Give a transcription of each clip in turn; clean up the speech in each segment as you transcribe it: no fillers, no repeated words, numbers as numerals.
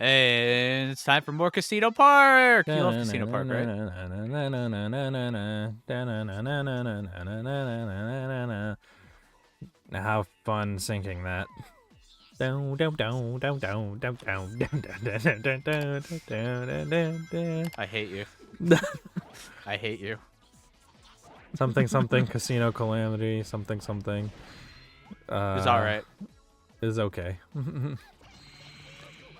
Hey, it's time for more Casino Park. You love Casino Park, right? Now have fun singing that. I hate you. I hate you. Something something casino calamity something something. It's all right. Is okay.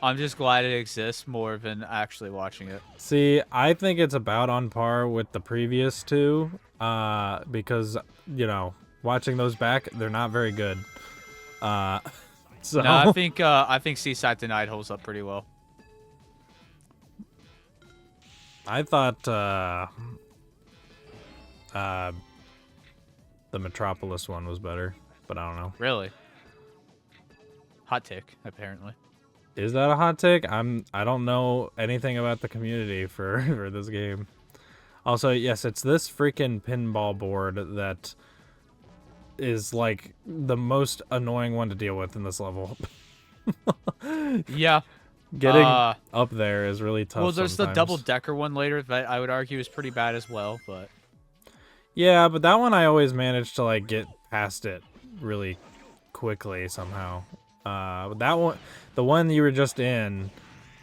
I'm just glad it exists more than actually watching it. See, I think it's about on par with the previous two, because watching those back, they're not very good. So No, I think Seaside Tonight holds up pretty well. I thought the Metropolis one was better, but I don't know. Really? Hot take, apparently. Is that a hot take? I don't know anything about the community for this game. Also, yes, it's this freaking pinball board that is like the most annoying one to deal with in this level. Yeah. Getting up there is really tough. Well, there's sometimes. the double-decker one later that I would argue is pretty bad as well, but yeah, but that one I always managed to like get past it really quickly somehow. That one, the one you were just in,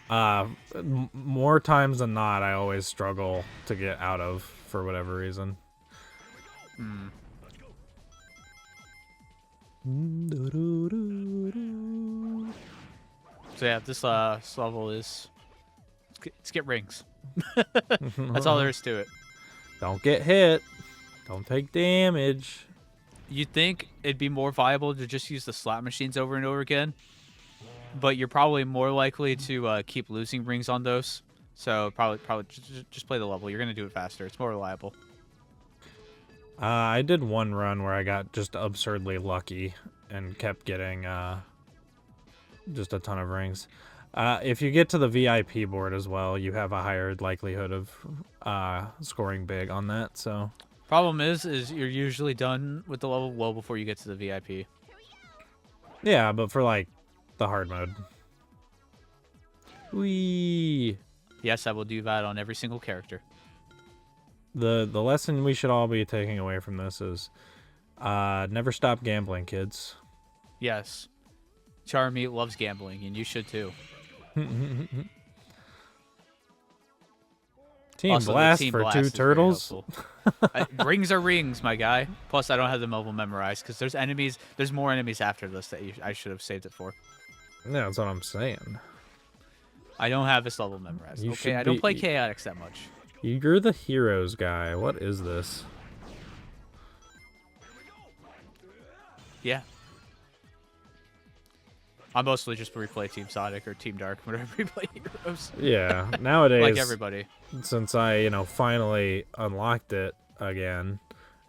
more times than not, I always struggle to get out of for whatever reason. So yeah, this level is let's get rings. That's all there is to it. Don't get hit. Don't take damage. You'd think it'd be more viable to just use the slot machines over and over again, but you're probably more likely to keep losing rings on those. So probably just play the level. You're gonna do it faster. It's more reliable. I did one run where I got just absurdly lucky and kept getting just a ton of rings. If you get to the VIP board as well, you have a higher likelihood of scoring big on that. So Problem is you're usually done with the level well before you get to the VIP. yeah, but for like the hard mode. Whee! Yes, I will do that on every single character. The lesson we should all be taking away from this is never stop gambling, kids. Yes. Charmy loves gambling, and you should too. Team Also, Blast Team for Blast two is very turtles. Rings are rings, my guy. Plus, I don't have the level memorized because there's enemies. There's more enemies after this that I should have saved it for. Yeah, that's what I'm saying. I don't have this level memorized. You Okay, I don't play Chaotix that much. You're the heroes guy. What is this? Yeah. I mostly just replay Team Sonic or Team Dark whenever we play heroes. Yeah, nowadays, Like everybody. Since I, finally unlocked it again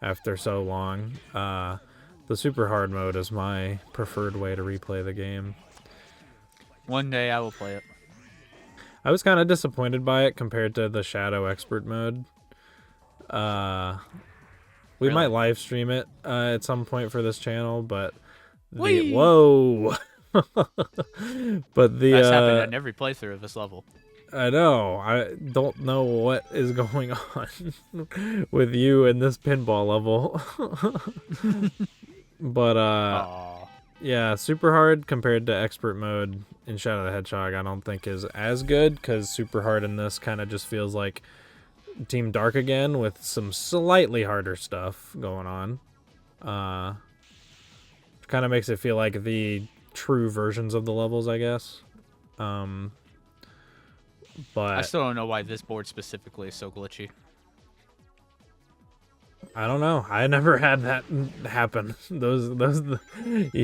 after so long, the super hard mode is my preferred way to replay the game. One day I will play it. I was kind of disappointed by it compared to the Shadow Expert mode. We might live stream it at some point for this channel, but whoa. But that's happened in every playthrough of this level. I know. I don't know what is going on with you in this pinball level. But yeah, super hard compared to expert mode in Shadow the Hedgehog I don't think is as good, because super hard in this kind of just feels like Team Dark again with some slightly harder stuff going on. Kind of makes it feel like the true versions of the levels, I guess. But I still don't know why this board specifically is so glitchy. I don't know. I never had that happen.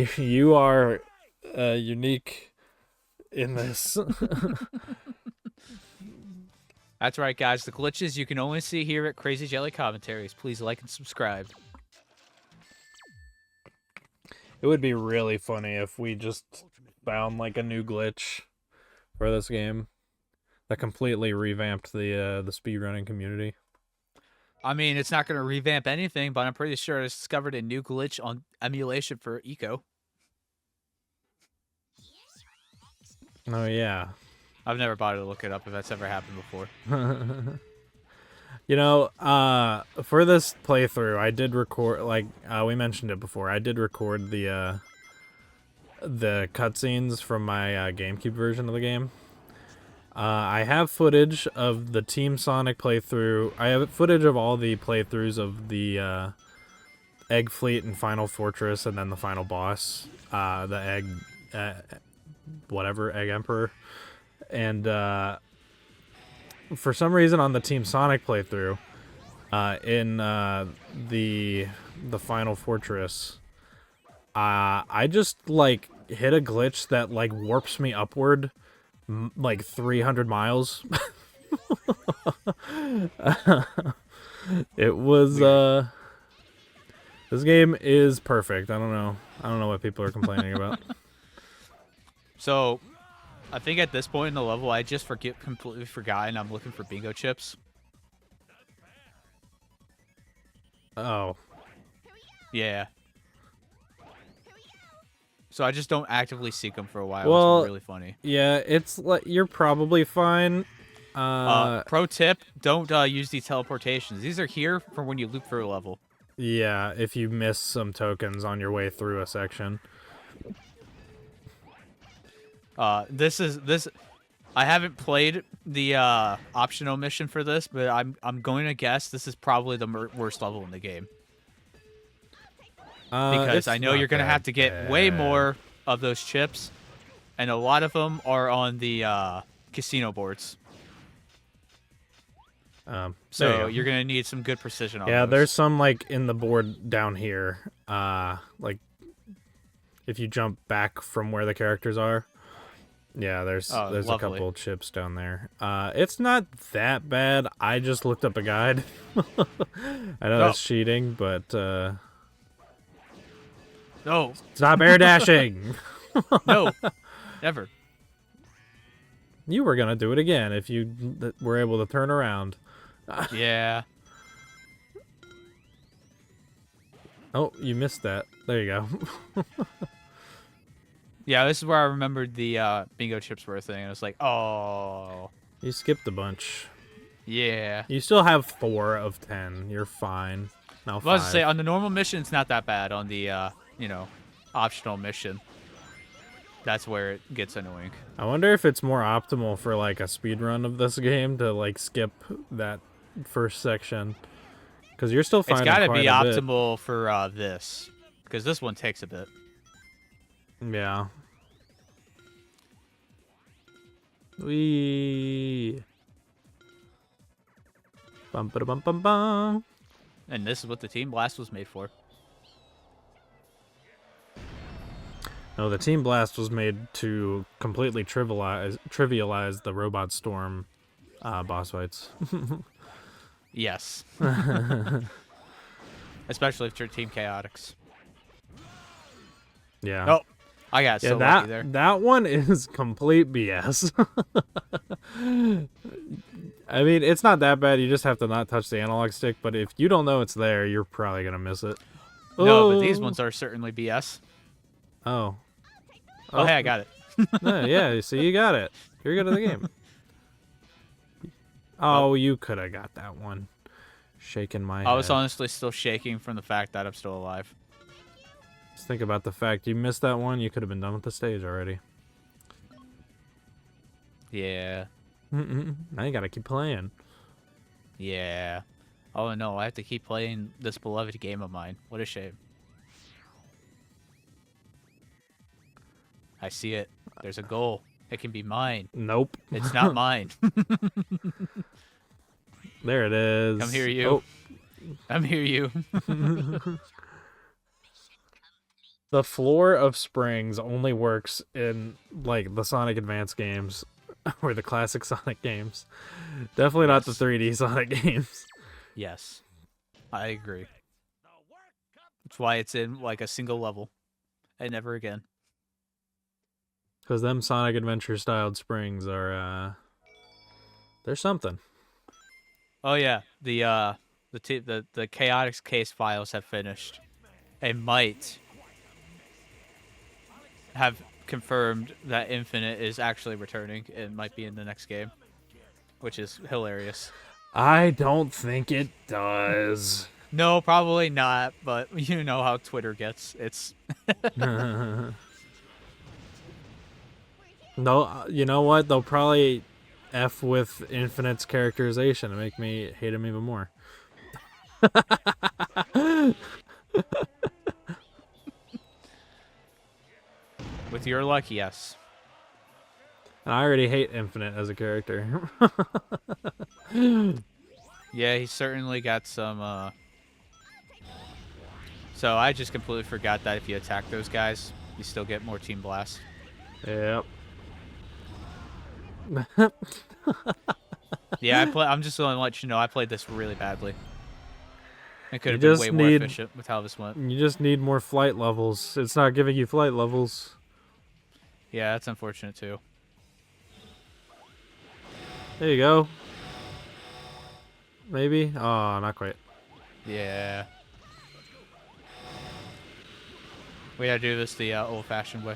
You are unique in this. That's right, guys. The glitches you can only see here at Crazy Jelly Commentaries. Please like and subscribe. It would be really funny if we just found like a new glitch for this game that completely revamped the speedrunning community. I mean, it's not going to revamp anything, but I'm pretty sure it's discovered a new glitch on emulation for Eco. Oh yeah, I've never bothered to look it up if that's ever happened before. You know, for this playthrough, I did record, like, we mentioned it before, I did record the cutscenes from my GameCube version of the game. I have footage of the Team Sonic playthrough. I have footage of all the playthroughs of the Egg Fleet and Final Fortress, and then the final boss, the Egg, whatever, Egg Emperor. And for some reason on the Team Sonic playthrough, in the Final Fortress, I just like hit a glitch that like warps me upward like 300 miles. It was this game is perfect. I don't know what people are complaining about. So, I think at this point in the level, I just completely forgotten I'm looking for bingo chips. Oh. Yeah. So I just don't actively seek them for a while. Well, it's really funny. Yeah, it's like you're probably fine. Pro tip: don't use these teleportations. These are here for when you loop through a level. Yeah, if you miss some tokens on your way through a section. This. I haven't played the optional mission for this, but I'm going to guess this is probably the worst level in the game. Because I know you're going to have to get way more of those chips, and a lot of them are on the casino boards. So you're going to need some good precision on those. There's some like in the board down here. Like if you jump back from where the characters are. Yeah, there's lovely. A couple chips down there. It's not that bad. I just looked up a guide. I know that's cheating, but no. Stop air dashing. No. Never. You were gonna do it again if you were able to turn around. Yeah. Oh, you missed that. There you go. Yeah, this is where I remembered the bingo chips were a thing. And I was like, oh. You skipped a bunch. Yeah. You still have 4 of 10. You're fine. Now 5. I was to say, on the normal mission, it's not that bad. On the, optional mission, that's where it gets annoying. I wonder if it's more optimal for, like, a speed run of this game to, like, skip that first section. Because you're still finding It's got to be quite a bit. optimal for this. Because this one takes a bit. Yeah. Wee. Bum ba bum bum bum. And this is what the Team Blast was made for. No, the Team Blast was made to completely trivialize the Robot Storm boss fights. Yes. Especially if you're Team Chaotix. Yeah. Oh, I got so lucky there. That one is complete BS. I mean, it's not that bad. You just have to not touch the analog stick, but if you don't know it's there, you're probably going to miss it. No, but these ones are certainly BS. Oh. Oh, hey, I got it. No, yeah, see, you got it. You're good at the game. Oh, you could have got that one. Shaking my head. I was honestly still shaking from the fact that I'm still alive. Just think about the fact you missed that one. You could have been done with the stage already. Yeah. Now you gotta keep playing. Yeah. Oh, no, I have to keep playing this beloved game of mine. What a shame. I see it. There's a goal. It can be mine. Nope. It's not mine. There it is. Come here, you. Oh. Come here, you. The floor of springs only works in, like, the Sonic Advance games. Or the classic Sonic games. Definitely not the 3D Sonic games. Yes. I agree. That's why it's in, like, a single level. And never again. Because them Sonic Adventure-styled springs are, they're something. Oh, yeah. The Chaotix case files have finished. They might have confirmed that Infinite is actually returning and might be in the next game, which is hilarious. I don't think it does. No, probably not, but you know how Twitter gets. It's No, you know what? They'll probably F with Infinite's characterization and make me hate him even more. with your luck, yes. And I already hate Infinite as a character. Yeah, he certainly got some. So I just completely forgot that if you attack those guys, you still get more Team Blast. Yep. Yeah, I'm just going to let you know I played this really badly. It could You have been just way more need- efficient with how this went. You just need more flight levels. It's not giving you flight levels. Yeah, that's unfortunate too. There you go. Maybe? Oh, not quite. Yeah. We gotta do this the old-fashioned way.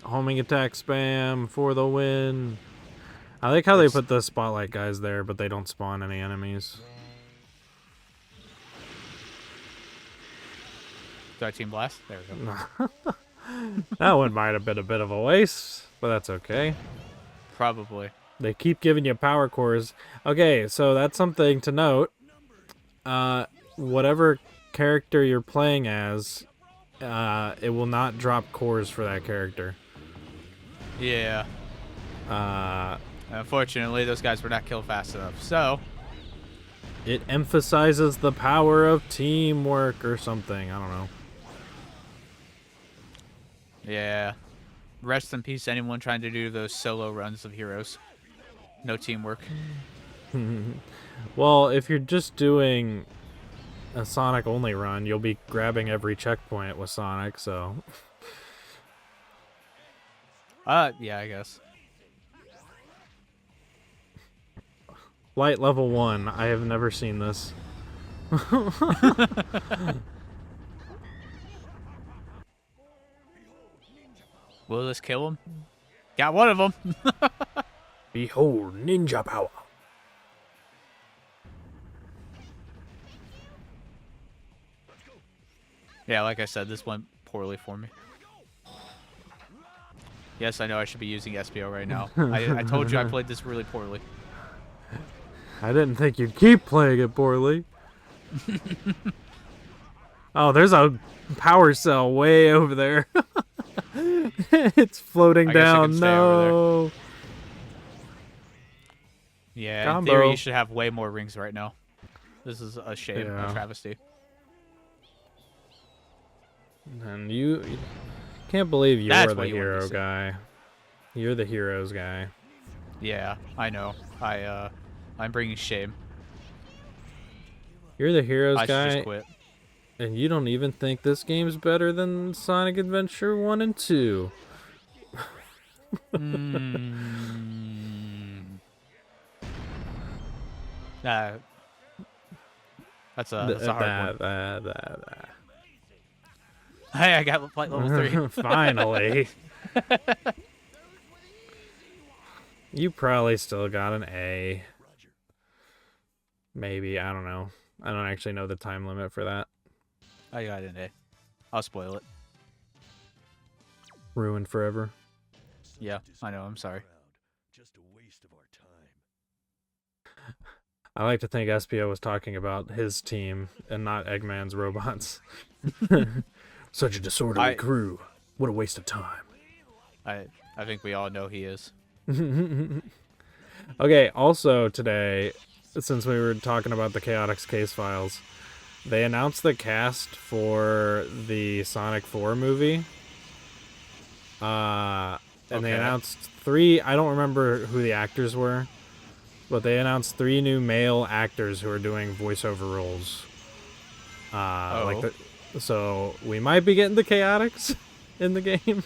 Homing attack spam for the win. I like how they put the spotlight guys there, but they don't spawn any enemies. Do I Team Blast? There we go. That one might have been a bit of a waste, but that's okay. Probably. They keep giving you power cores. Okay, so that's something to note. Whatever character you're playing as, it will not drop cores for that character. Yeah. Unfortunately, those guys were not killed fast enough. So, It emphasizes the power of teamwork or something. I don't know. yeah. Rest in peace, anyone trying to do those solo runs of heroes. No teamwork. Well, if you're just doing a Sonic only run, you'll be grabbing every checkpoint with Sonic, so. Yeah, I guess. Light level 1. I have never seen this. Will this kill him? Got one of them. Behold, ninja power. Yeah, like I said, this went poorly for me. Yes, I know I should be using SPO right now. I told you I played this really poorly. I didn't think you'd keep playing it poorly. Oh, there's a power cell way over there. It's floating I guess I down. can stay over there. No. Yeah, Combo. in theory, you should have way more rings right now. This is a shame, Yeah. a travesty. And you can't believe you're That's the what you wanted to hero see. guy. You're the heroes guy. Yeah, I know. I'm bringing shame. You're the heroes I should guy, just quit. and you don't even think this game's better than Sonic Adventure 1 and 2. That's a hard one. Hey, I got flight level 3. Finally. You probably still got an A. Maybe, I don't know. I don't actually know the time limit for that. I got an A. I'll spoil it. Ruined forever. Yeah, I know. I'm sorry. Just a waste of our time. I like to think SPO was talking about his team and not Eggman's robots. Such a disorderly crew. What a waste of time. I think we all know he is. Okay, also today, since we were talking about the Chaotix case files, they announced the cast for the Sonic 4 movie. And they Okay. announced 3, I don't remember who the actors were, but they announced 3 new male actors who are doing voiceover roles. So we might be getting the Chaotix in the game.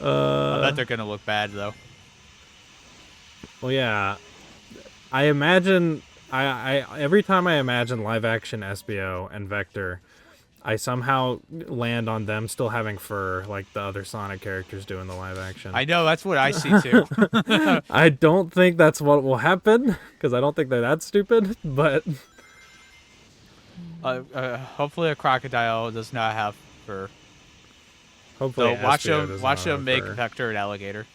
I bet they're gonna look bad though. Well, yeah. I imagine I every time I imagine live action SBO and Vector, I somehow land on them still having fur like the other Sonic characters do in the live action. I know, that's what I see too. I don't think that's what will happen because I don't think they're that stupid, but Hopefully a crocodile does not have fur. hopefully So watch Espio them does watch not them have make fur. Vector an alligator.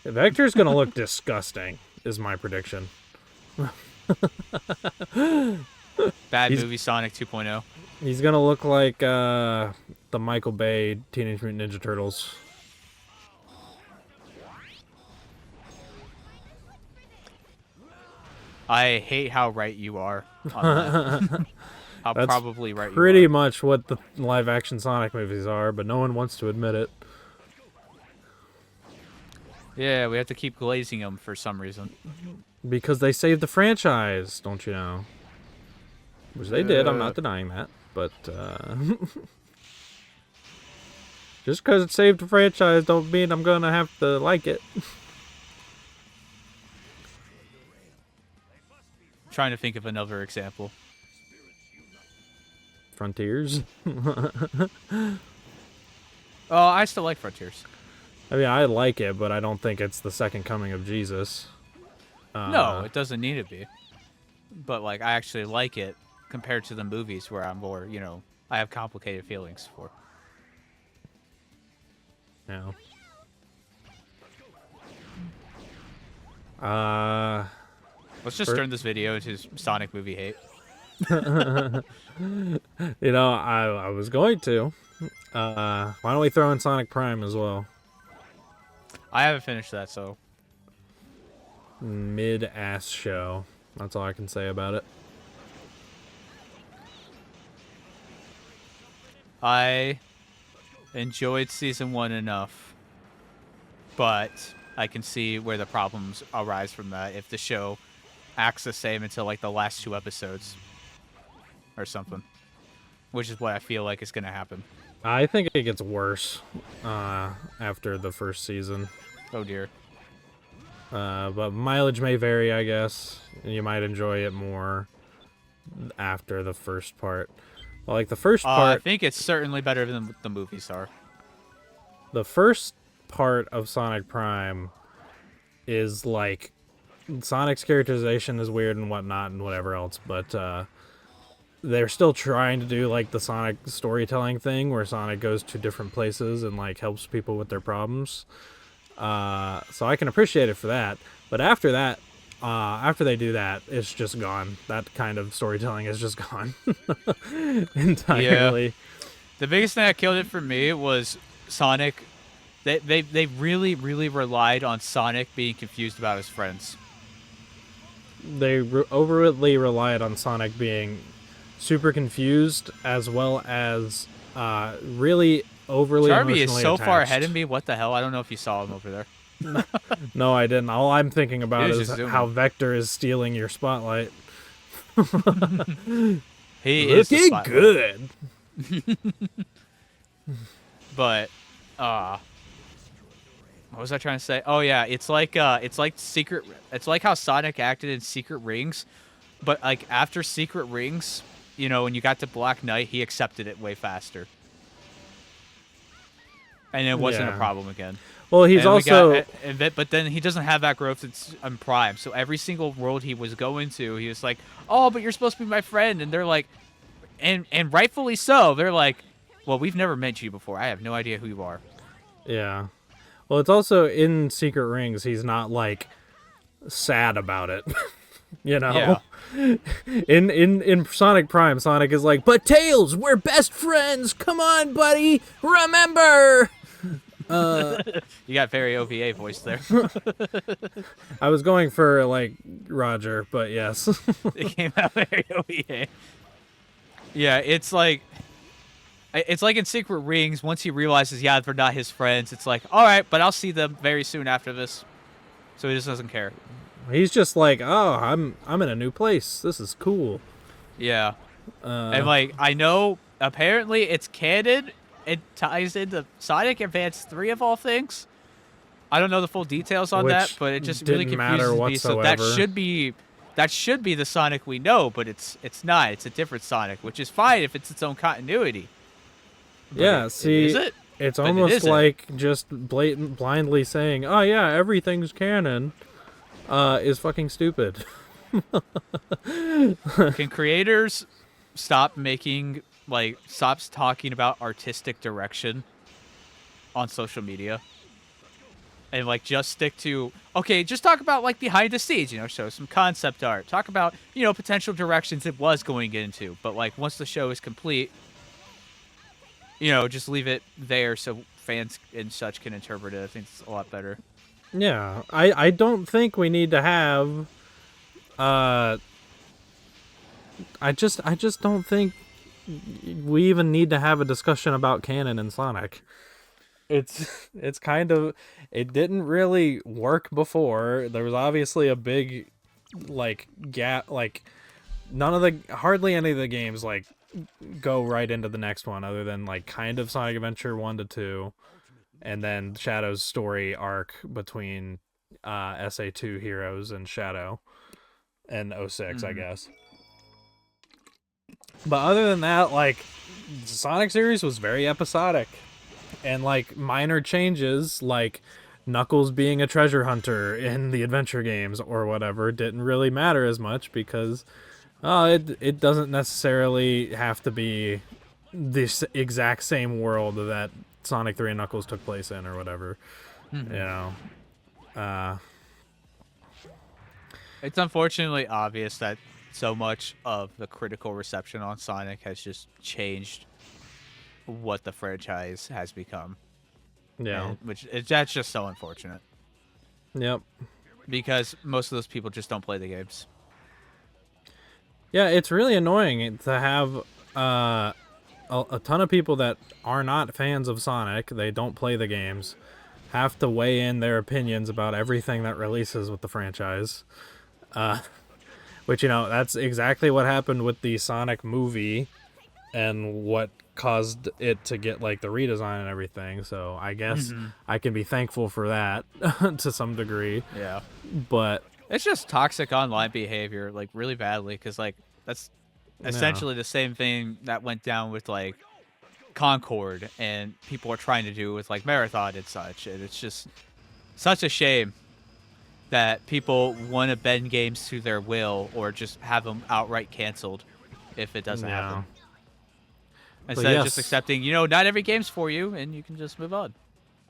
Vector's gonna look disgusting, is my prediction. Bad He's- movie Sonic 2.0. He's gonna look like the Michael Bay Teenage Mutant Ninja Turtles. I hate how right you are on that. How That's probably right Pretty you are. much what the live action Sonic movies are, but no one wants to admit it. Yeah, we have to keep glazing them for some reason. Because they saved the franchise, don't you know? Which they did, I'm not Uh. denying that. But, just because it saved the franchise don't mean I'm gonna have to like it. Trying to think of another example. Frontiers. Oh, I still like Frontiers. I mean, I like it, but I don't think it's the second coming of Jesus. No, it doesn't need to be. But like, I actually like it compared to the movies where I'm more, I have complicated feelings for. No. Let's just For- turn this video into Sonic movie hate. You know, I was going to. Why don't we throw in Sonic Prime as well? I haven't finished that, so Mid-ass show. That's all I can say about it. I enjoyed season 1 enough, but I can see where the problems arise from that if the show acts the same until like the last 2 episodes or something, which is what I feel like is going to happen. I think it gets worse after the first season. Oh dear. But mileage may vary, I guess. And you might enjoy it more after the first part. Well, like the first I part, think it's certainly better than the movies are. the first part of Sonic Prime is like Sonic's characterization is weird and whatnot and whatever else, but they're still trying to do like the Sonic storytelling thing where Sonic goes to different places and like helps people with their problems. So I can appreciate it for that. But after that, after they do that, it's just gone. That kind of storytelling is just gone entirely. The biggest thing that killed it for me was Sonic. They really, really relied on Sonic being confused about his friends. They overly relied on Sonic being super confused as well as really overly Charmy emotionally is so far attached. ahead of me. What the hell? I don't know if you saw him over there. No, I didn't. All I'm thinking about He was is just zooming. how Vector is stealing your spotlight. He is the Looking spotlight. good. But what was I trying to say? Oh yeah, it's like secret. It's like how Sonic acted in Secret Rings, but like after Secret Rings, when you got to Black Knight, he accepted it way faster, and it wasn't a Yeah. problem again. Well, he's And we also but then he doesn't have that growth in Prime. So every single world he was going to, he was like, "Oh, but you're supposed to be my friend," and they're like, and rightfully so. They're like, "Well, we've never met you before. I have no idea who you are." yeah. Well, it's also in Secret Rings. He's not like sad about it. Yeah. In Sonic Prime, Sonic is like, "But Tails, we're best friends. Come on, buddy. Remember." You got very OVA voice there. I was going for like Roger, but yes. It came out very OVA. Yeah, it's like in Secret Rings. Once he realizes, yeah, they're not his friends, it's like, all right, but I'll see them very soon after this. So he just doesn't care. He's just like, "Oh, I'm in a new place. This is cool." Yeah, and like I know apparently it's canon. It ties into Sonic Advance 3 of all things. I don't know the full details on that, Which but it just really didn't matter confuses me. So whatsoever. that should be the Sonic we know, but it's not. It's a different Sonic, which is fine if it's its own continuity. But Yeah, it see, is it? it's But it almost isn't. like just blindly saying, "Oh yeah, everything's canon," is fucking stupid. Can creators stop talking about artistic direction on social media? And like just stick to just talk about like behind the scenes, show some concept art, talk about potential directions it was going into, but like once the show is complete, just leave it there so fans and such can interpret it. I think it's a lot better. Yeah, I don't think we need to have. I just don't think we even need to have a discussion about canon and Sonic. It's kind of, it didn't really work before. There was obviously a big like gap, like hardly any of the games like go right into the next one other than like kind of Sonic Adventure 1 to 2 and then Shadow's story arc between SA2 Heroes and Shadow and 06, I guess. But other than that, like the Sonic series was very episodic. And like minor changes like Knuckles being a treasure hunter in the adventure games or whatever didn't really matter as much because it doesn't necessarily have to be this exact same world that Sonic 3 and Knuckles took place in or whatever. It's unfortunately obvious that so much of the critical reception on Sonic has just changed what the franchise has become. Yeah. That's just so unfortunate. Yep. Because most of those people just don't play the games. Yeah, it's really annoying to have a ton of people that are not fans of Sonic, they don't play the games, have to weigh in their opinions about everything that releases with the franchise. Which, that's exactly what happened with the Sonic movie and what caused it to get like the redesign and everything. So I guess I can be thankful for that to some degree. Yeah. But it's just toxic online behavior, like really badly, because like that's essentially the same thing that went down with like Concord and people are trying to do with like Marathon and such. And it's just such a shame that people want to bend games to their will or just have them outright canceled if it doesn't happen. Instead of just accepting, not every game's for you, and you can just move on.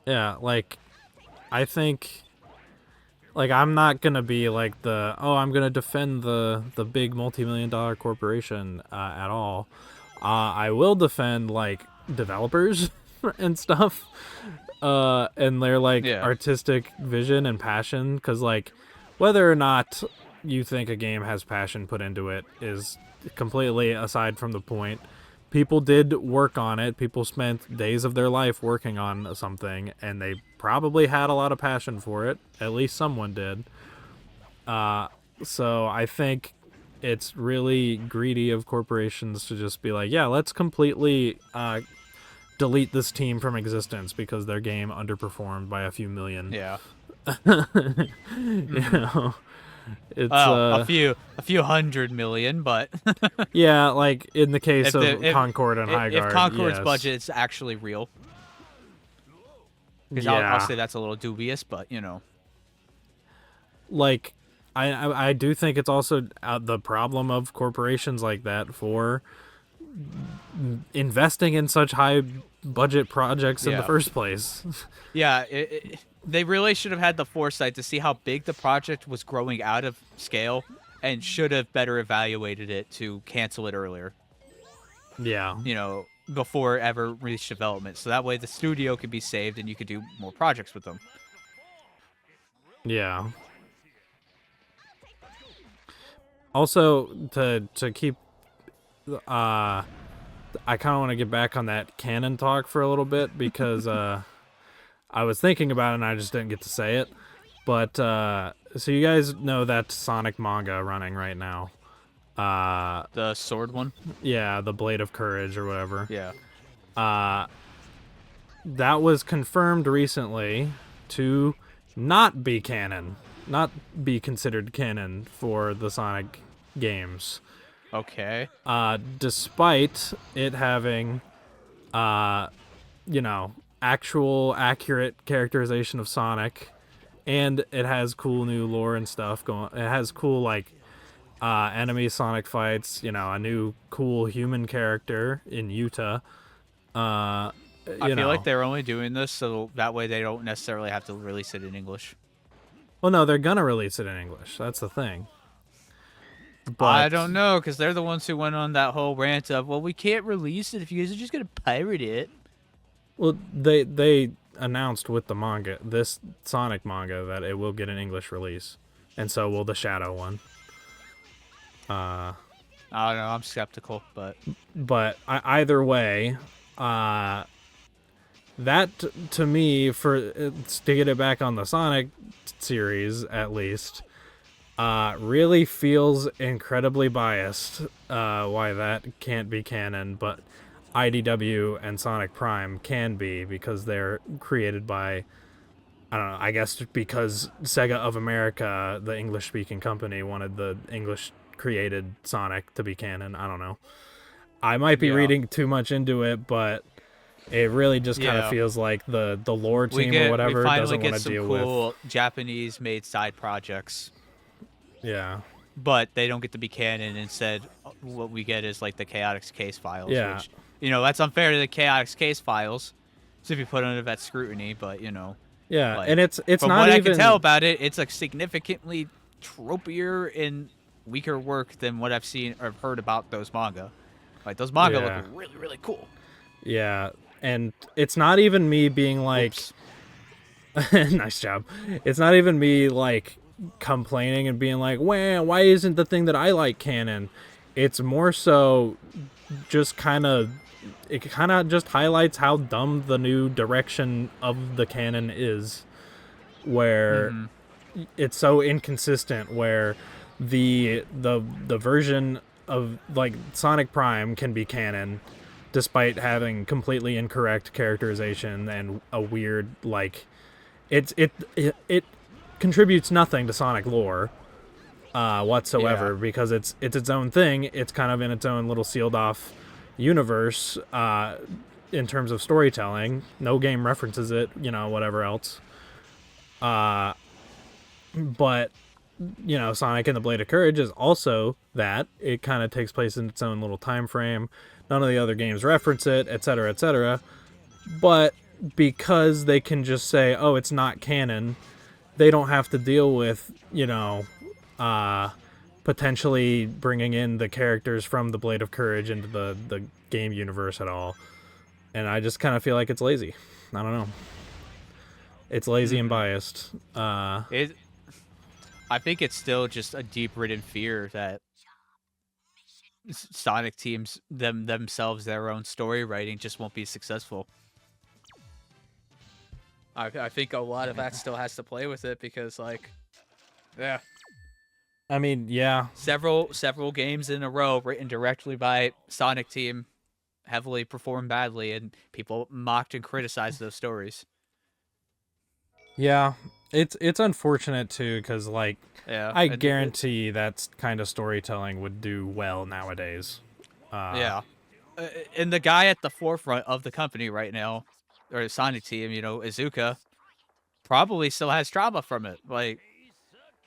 Yeah, like, I think, like, I'm not gonna be like I'm gonna defend the big multi-million-dollar corporation at all. I will defend, like, developers and stuff, and their, like, artistic vision and passion, because, like, whether or not you think a game has passion put into it is completely aside from the point. People did work on it. People spent days of their life working on something, and they probably had a lot of passion for it. At least someone did. So I think it's really greedy of corporations to just be like, yeah, let's completely delete this team from existence because their game underperformed by a few million. Yeah. It's a few 100 million, but yeah, like in the case of Concord and Highguard. If Concord's budget is actually real, because I'll say that's a little dubious, but like I do think it's also the problem of corporations like that for investing in such high budget projects in the first place. Yeah, they really should have had the foresight to see how big the project was growing out of scale and should have better evaluated it to cancel it earlier. Yeah. Before it ever reached development. So that way the studio could be saved and you could do more projects with them. Yeah. Also, to keep... I kind of want to get back on that canon talk for a little bit because I was thinking about it and I just didn't get to say it. But, so you guys know that Sonic manga running right now. The sword one? Yeah, the Blade of Courage or whatever. Yeah. That was confirmed recently to not be canon. not be considered canon for the Sonic games. Okay. Despite it having, actual accurate characterization of Sonic, and it has cool new lore and stuff going. It has cool enemy Sonic fights. A new cool human character in Utah. I feel like they're only doing this so that way they don't necessarily have to release it in English. Well, no, they're gonna release it in English. That's the thing. But I don't know, because they're the ones who went on that whole rant of, well, we can't release it if you guys are just going to pirate it. Well, they announced with the manga, this Sonic manga, that it will get an English release, and so will the Shadow one. I don't know. I'm skeptical, but Either way, that to me, to get it back on the Sonic series at least, really feels incredibly biased. Why that can't be canon, but IDW and Sonic Prime can be, because they're created by, I don't know, I guess because Sega of America, the English-speaking company, wanted the English-created Sonic to be canon. I don't know. I might be reading too much into it, but it really just kind of feels like the lore team or whatever doesn't want to deal with. We finally get some cool Japanese-made side projects. Yeah. But they don't get to be canon. Instead, what we get is like the Chaotix case files. Yeah. Which, that's unfair to the Chaotix case files. So if you put under that scrutiny, but Yeah, like, and it's from not what even... I can tell about it, it's like significantly tropier and weaker work than what I've seen or heard about those manga. Like those manga look really, really cool. Yeah, and it's not even me being like, nice job. It's not even me like complaining and being like, well, why isn't the thing that I like canon? It's more so just it kind of just highlights how dumb the new direction of the canon is, where it's so inconsistent, where the version of like Sonic Prime can be canon despite having completely incorrect characterization and a weird it contributes nothing to Sonic lore whatsoever, because it's its own thing. It's kind of in its own little sealed off universe in terms of storytelling. No game references it, whatever else. But Sonic and the Blade of Courage is also that. It kind of takes place in its own little time frame. None of the other games reference it, etc., etc. But because they can just say, oh, it's not canon, they don't have to deal with, potentially bringing in the characters from the Blade of Courage into the game universe at all. And I just kind of feel like it's lazy. I don't know. It's lazy and biased. I think it's still just a deep-rooted fear that Sonic teams themselves, their own story writing, just won't be successful. I think a lot of that still has to play with it, because I mean, yeah. Several games in a row written directly by Sonic team heavily performed badly, and people mocked and criticized those stories. Yeah, it's unfortunate too, because I guarantee that kind of storytelling would do well nowadays. And the guy at the forefront of the company right now, or the Sonic team, Izuka, probably still has trauma from it. Like,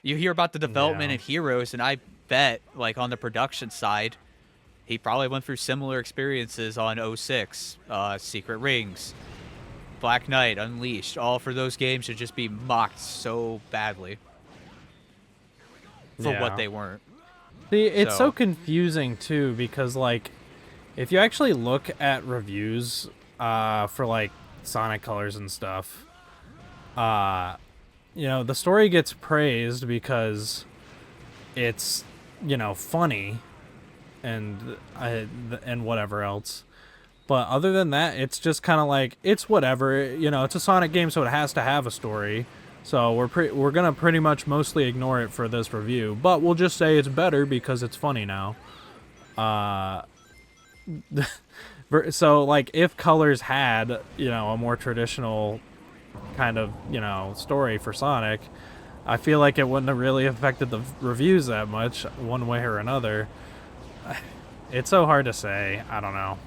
you hear about the development of Heroes, and I bet, on the production side, he probably went through similar experiences on 06, Secret Rings, Black Knight, Unleashed. All for those games to just be mocked so badly for what they weren't. See, it's so confusing too, because if you actually look at reviews for Sonic Colors and stuff, the story gets praised because it's funny and whatever else. But other than that, it's just kind of it's whatever. It's a Sonic game, so it has to have a story. So we're gonna pretty much mostly ignore it for this review, but we'll just say it's better because it's funny now. So if Colors had a more traditional kind of story for Sonic, I feel like it wouldn't have really affected the reviews that much, one way or another. It's so hard to say. I don't know.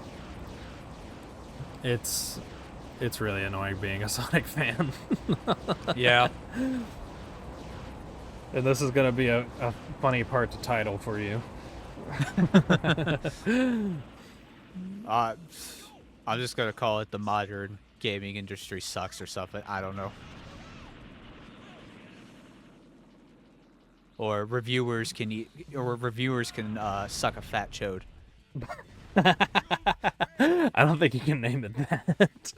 It's really annoying being a Sonic fan. Yeah. And this is gonna be a funny part to title for you. I'm just gonna call it the modern gaming industry sucks or something. I don't know. Or reviewers can suck a fat chode. I don't think you can name it that.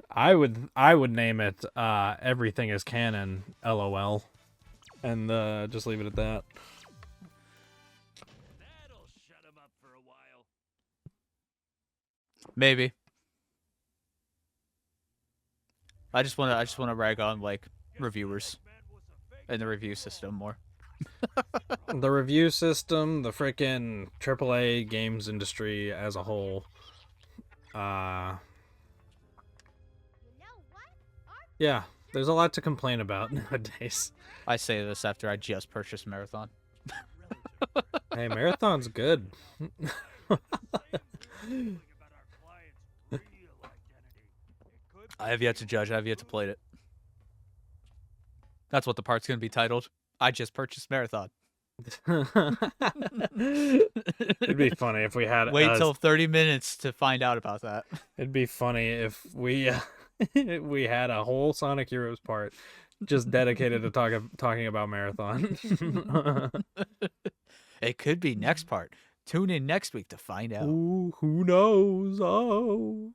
I would name it Everything is Canon, LOL. And just leave it at that. That'll shut him up for a while. Maybe. I just wanna rag on like reviewers and the review system more. The review system, the frickin' AAA games industry as a whole. Yeah, there's a lot to complain about nowadays. I say this after I just purchased Marathon. Hey, Marathon's good. I have yet to judge. I have yet to play it. That's what the part's gonna be titled. I just purchased Marathon. It'd be funny if we had Wait till 30 minutes to find out about that. It'd be funny if we we had a whole Sonic Heroes part just dedicated to talking about Marathon. It could be next part. Tune in next week to find out. Ooh, who knows? Oh.